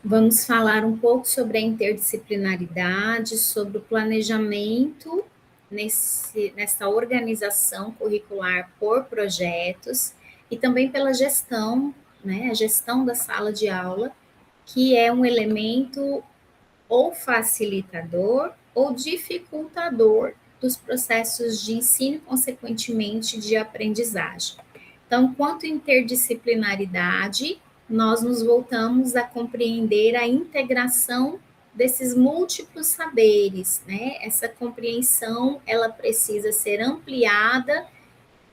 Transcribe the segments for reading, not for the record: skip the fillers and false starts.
Vamos falar um pouco sobre a interdisciplinaridade, sobre o planejamento nessa organização curricular por projetos e também pela gestão, né, a gestão da sala de aula, que é um elemento ou facilitador ou dificultador dos processos de ensino e, consequentemente, de aprendizagem. Então, quanto interdisciplinaridade, nós nos voltamos a compreender a integração desses múltiplos saberes, né? Essa compreensão, ela precisa ser ampliada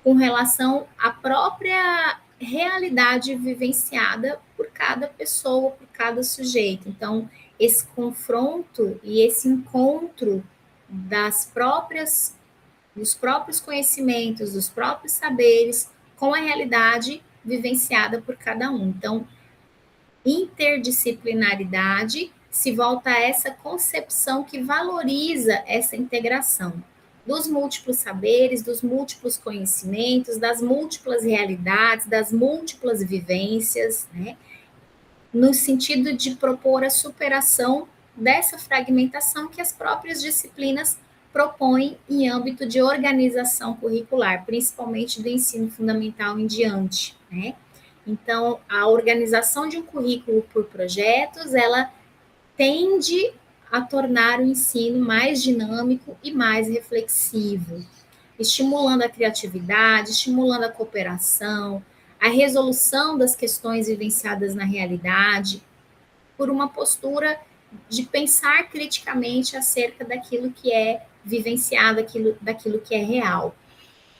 com relação à própria realidade vivenciada por cada pessoa, por cada sujeito. Então, esse confronto e esse encontro dos próprios conhecimentos, dos próprios saberes com a realidade vivenciada por cada um. Então, interdisciplinaridade se volta a essa concepção que valoriza essa integração dos múltiplos saberes, dos múltiplos conhecimentos, das múltiplas realidades, das múltiplas vivências, né? No sentido de propor a superação dessa fragmentação que as próprias disciplinas propõem em âmbito de organização curricular, principalmente do ensino fundamental em diante, né? Então, a organização de um currículo por projetos, ela tende a tornar o ensino mais dinâmico e mais reflexivo, estimulando a criatividade, estimulando a cooperação, a resolução das questões vivenciadas na realidade, por uma postura de pensar criticamente acerca daquilo que é vivenciado, daquilo que é real.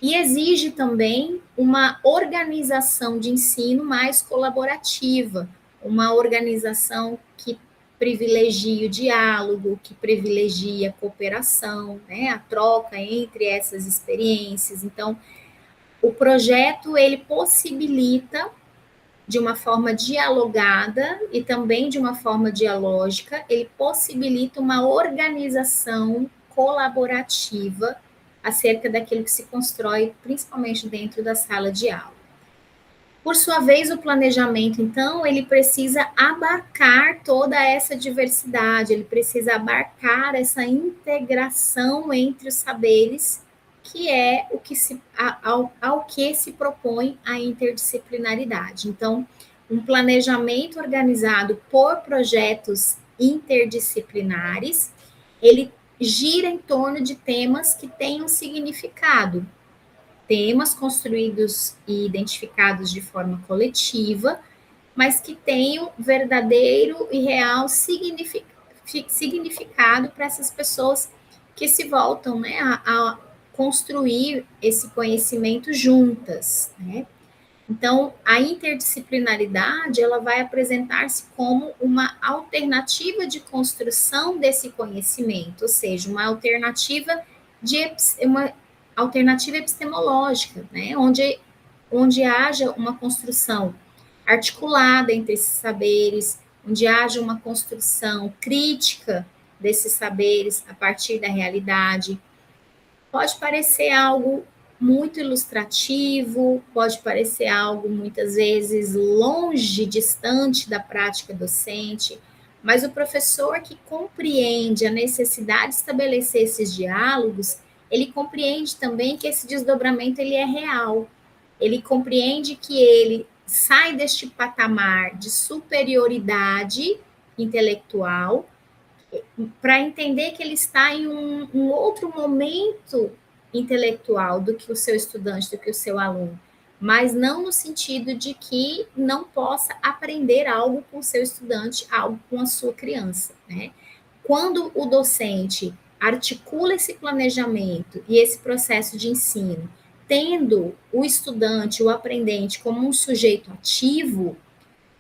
E exige também uma organização de ensino mais colaborativa, uma organização que privilegie o diálogo, que privilegie a cooperação, né, a troca entre essas experiências. Então, o projeto ele possibilita de uma forma dialogada e também de uma forma dialógica, ele possibilita uma organização colaborativa acerca daquilo que se constrói, principalmente dentro da sala de aula. Por sua vez, o planejamento, então, ele precisa abarcar toda essa diversidade, ele precisa abarcar essa integração entre os saberes, que é o que ao que se propõe a interdisciplinaridade. Então, um planejamento organizado por projetos interdisciplinares, ele gira em torno de temas que têm um significado, temas construídos e identificados de forma coletiva, mas que tenham verdadeiro e real significado para essas pessoas que se voltam, né, a construir esse conhecimento juntas, né? Então, a interdisciplinaridade, ela vai apresentar-se como uma alternativa de construção desse conhecimento, ou seja, uma alternativa epistemológica, né? Onde haja uma construção articulada entre esses saberes, onde haja uma construção crítica desses saberes a partir da realidade. Pode parecer algo muito ilustrativo, pode parecer algo muitas vezes longe, distante da prática docente, mas o professor que compreende a necessidade de estabelecer esses diálogos, ele compreende também que esse desdobramento ele é real. Ele compreende que ele sai deste patamar de superioridade intelectual para entender que ele está em um outro momento intelectual do que o seu estudante, do que o seu aluno, mas não no sentido de que não possa aprender algo com o seu estudante, algo com a sua criança, né? Quando o docente articula esse planejamento e esse processo de ensino, tendo o estudante, o aprendente, como um sujeito ativo,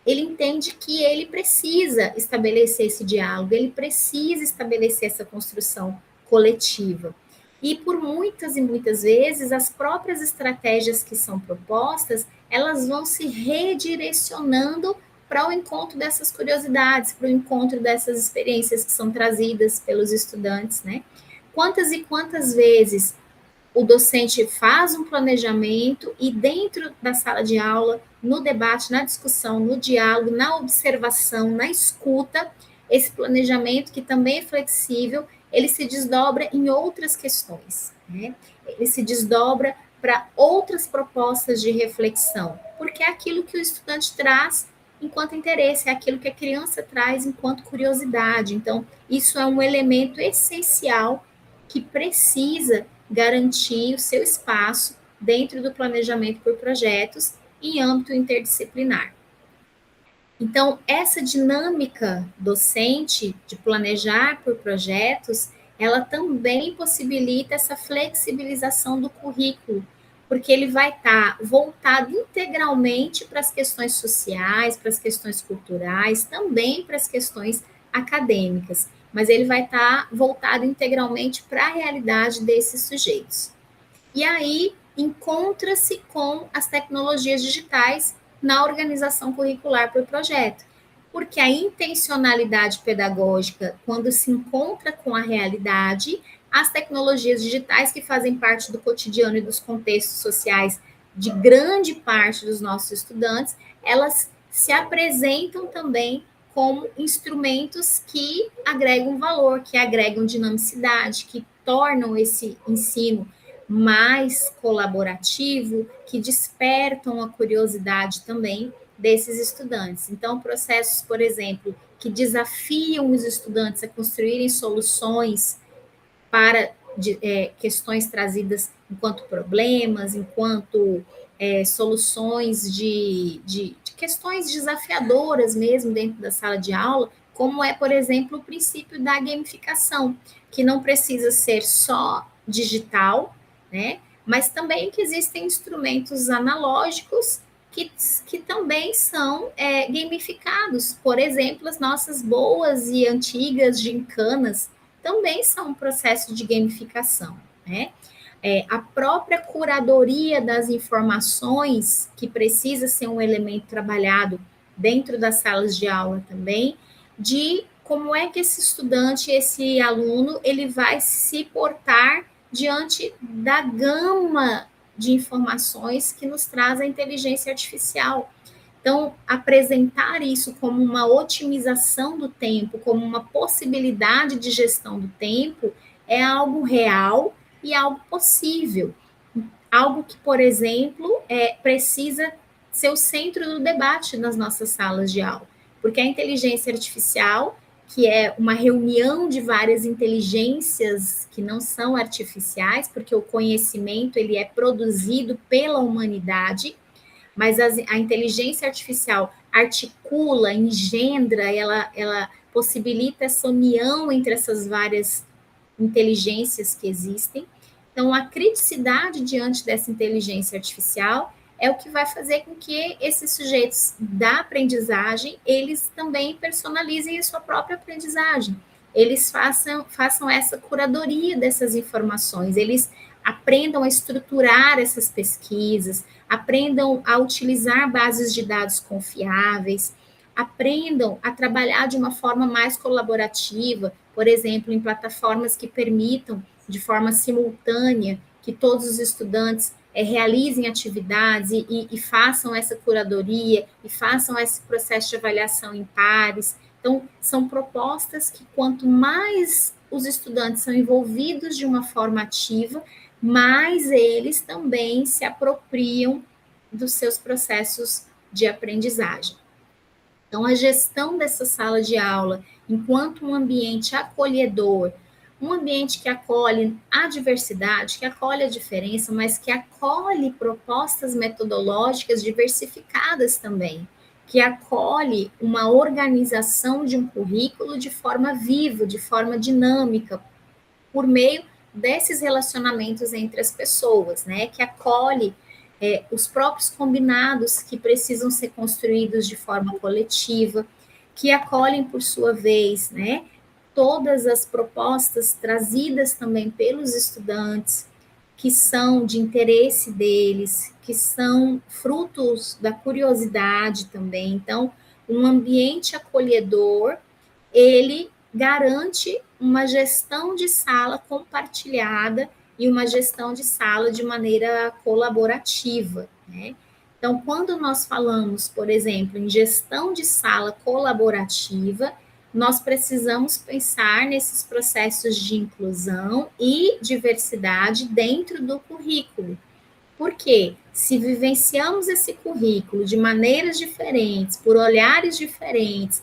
ele entende que ele precisa estabelecer esse diálogo, ele precisa estabelecer essa construção coletiva. E por muitas e muitas vezes, as próprias estratégias que são propostas, elas vão se redirecionando para o encontro dessas curiosidades, para o encontro dessas experiências que são trazidas pelos estudantes, né? Quantas e quantas vezes o docente faz um planejamento e dentro da sala de aula, no debate, na discussão, no diálogo, na observação, na escuta, esse planejamento, que também é flexível, ele se desdobra em outras questões, né? Ele se desdobra para outras propostas de reflexão, porque é aquilo que o estudante traz enquanto interesse, é aquilo que a criança traz enquanto curiosidade. Então, isso é um elemento essencial que precisa garantir o seu espaço dentro do planejamento por projetos em âmbito interdisciplinar. Então, essa dinâmica docente de planejar por projetos, ela também possibilita essa flexibilização do currículo, porque ele vai estar voltado integralmente para as questões sociais, para as questões culturais, também para as questões acadêmicas, mas ele vai estar voltado integralmente para a realidade desses sujeitos. E aí encontra-se com as tecnologias digitais na organização curricular por projeto, porque a intencionalidade pedagógica, quando se encontra com a realidade, as tecnologias digitais que fazem parte do cotidiano e dos contextos sociais de grande parte dos nossos estudantes, elas se apresentam também como instrumentos que agregam valor, que agregam dinamicidade, que tornam esse ensino mais colaborativo, que despertam a curiosidade também desses estudantes. Então, processos, por exemplo, que desafiam os estudantes a construírem soluções para questões trazidas enquanto problemas, enquanto soluções de questões desafiadoras mesmo dentro da sala de aula, como é, por exemplo, o princípio da gamificação, que não precisa ser só digital, né? Mas também que existem instrumentos analógicos que também são gamificados. Por exemplo, as nossas boas e antigas gincanas também são um processo de gamificação, né? A própria curadoria das informações, que precisa ser um elemento trabalhado dentro das salas de aula também, de como é que esse estudante, esse aluno, ele vai se portar diante da gama de informações que nos traz a inteligência artificial. Então, apresentar isso como uma otimização do tempo, como uma possibilidade de gestão do tempo, é algo real e algo possível. Algo que, por exemplo, precisa ser o centro do debate nas nossas salas de aula. Porque a inteligência artificial, que é uma reunião de várias inteligências que não são artificiais, porque o conhecimento ele é produzido pela humanidade, mas a inteligência artificial articula, engendra, ela possibilita essa união entre essas várias inteligências que existem. Então, a criticidade diante dessa inteligência artificial é o que vai fazer com que esses sujeitos da aprendizagem, eles também personalizem a sua própria aprendizagem. Eles façam essa curadoria dessas informações, eles aprendam a estruturar essas pesquisas, aprendam a utilizar bases de dados confiáveis, aprendam a trabalhar de uma forma mais colaborativa, por exemplo, em plataformas que permitam, de forma simultânea, que todos os estudantes realizem atividades e façam essa curadoria, e façam esse processo de avaliação em pares. Então, são propostas que, quanto mais os estudantes são envolvidos de uma forma ativa, mais eles também se apropriam dos seus processos de aprendizagem. Então, a gestão dessa sala de aula, enquanto um ambiente acolhedor, um ambiente que acolhe a diversidade, que acolhe a diferença, mas que acolhe propostas metodológicas diversificadas também, que acolhe uma organização de um currículo de forma viva, de forma dinâmica, por meio desses relacionamentos entre as pessoas, né? Que acolhe os próprios combinados que precisam ser construídos de forma coletiva, que acolhem, por sua vez, né? Todas as propostas trazidas também pelos estudantes, que são de interesse deles, que são frutos da curiosidade também. Então, um ambiente acolhedor, ele garante uma gestão de sala compartilhada e uma gestão de sala de maneira colaborativa, né? Então, quando nós falamos, por exemplo, em gestão de sala colaborativa, nós precisamos pensar nesses processos de inclusão e diversidade dentro do currículo. Porque se vivenciamos esse currículo de maneiras diferentes, por olhares diferentes,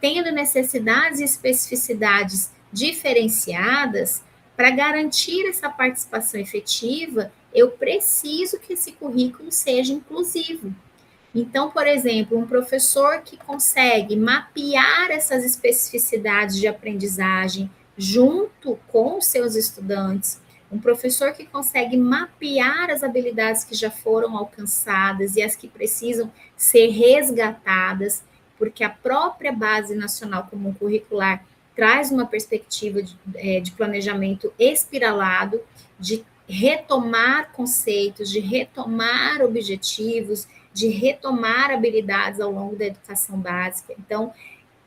tendo necessidades e especificidades diferenciadas, para garantir essa participação efetiva, eu preciso que esse currículo seja inclusivo. Então, por exemplo, um professor que consegue mapear essas especificidades de aprendizagem junto com os seus estudantes, um professor que consegue mapear as habilidades que já foram alcançadas e as que precisam ser resgatadas, porque a própria Base Nacional Comum Curricular traz uma perspectiva de planejamento espiralado, de retomar conceitos, de retomar objetivos, de retomar habilidades ao longo da educação básica. Então,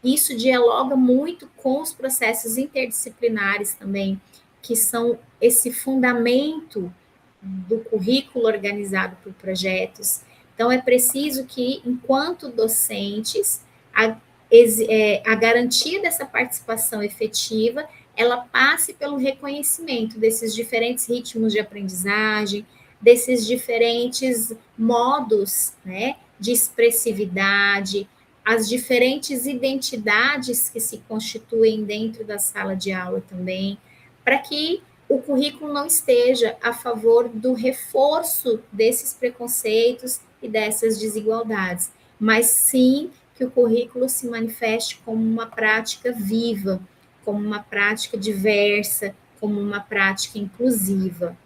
isso dialoga muito com os processos interdisciplinares também, que são esse fundamento do currículo organizado por projetos. Então, é preciso que, enquanto docentes, a garantia dessa participação efetiva, ela passe pelo reconhecimento desses diferentes ritmos de aprendizagem, desses diferentes modos, né, de expressividade, as diferentes identidades que se constituem dentro da sala de aula também, para que o currículo não esteja a favor do reforço desses preconceitos e dessas desigualdades, mas sim que o currículo se manifeste como uma prática viva, como uma prática diversa, como uma prática inclusiva.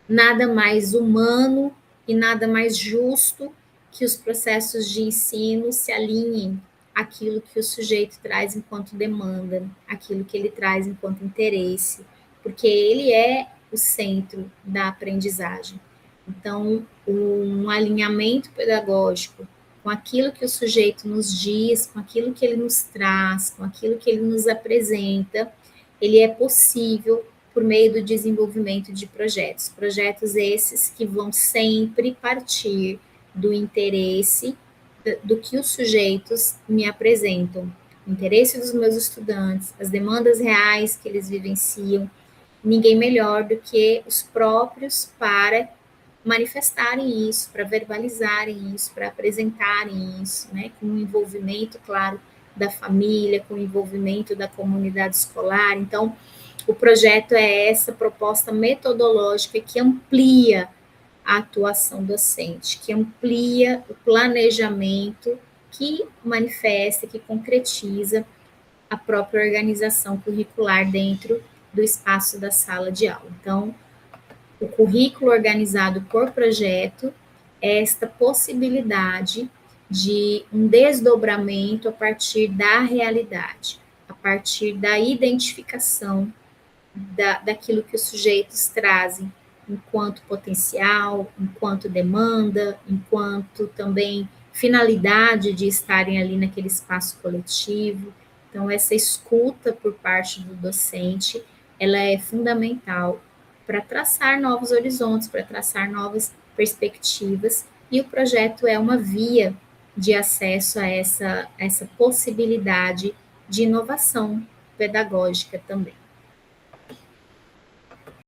Nada mais humano e nada mais justo que os processos de ensino se alinhem àquilo que o sujeito traz enquanto demanda, aquilo que ele traz enquanto interesse, porque ele é o centro da aprendizagem. Então, um alinhamento pedagógico com aquilo que o sujeito nos diz, com aquilo que ele nos traz, com aquilo que ele nos apresenta, ele é possível por meio do desenvolvimento de projetos. Projetos esses que vão sempre partir do interesse do que os sujeitos me apresentam, o interesse dos meus estudantes, as demandas reais que eles vivenciam, ninguém melhor do que os próprios para manifestarem isso, para verbalizarem isso, para apresentarem isso, né, com o envolvimento, claro, da família, com o envolvimento da comunidade escolar. Então, o projeto é essa proposta metodológica que amplia a atuação docente, que amplia o planejamento, que manifesta, que concretiza a própria organização curricular dentro do espaço da sala de aula. Então, o currículo organizado por projeto é esta possibilidade de um desdobramento a partir da realidade, a partir da identificação daquilo que os sujeitos trazem enquanto potencial, enquanto demanda, enquanto também finalidade de estarem ali naquele espaço coletivo. Então, essa escuta por parte do docente, ela é fundamental para traçar novos horizontes, para traçar novas perspectivas, e o projeto é uma via de acesso a essa possibilidade de inovação pedagógica também.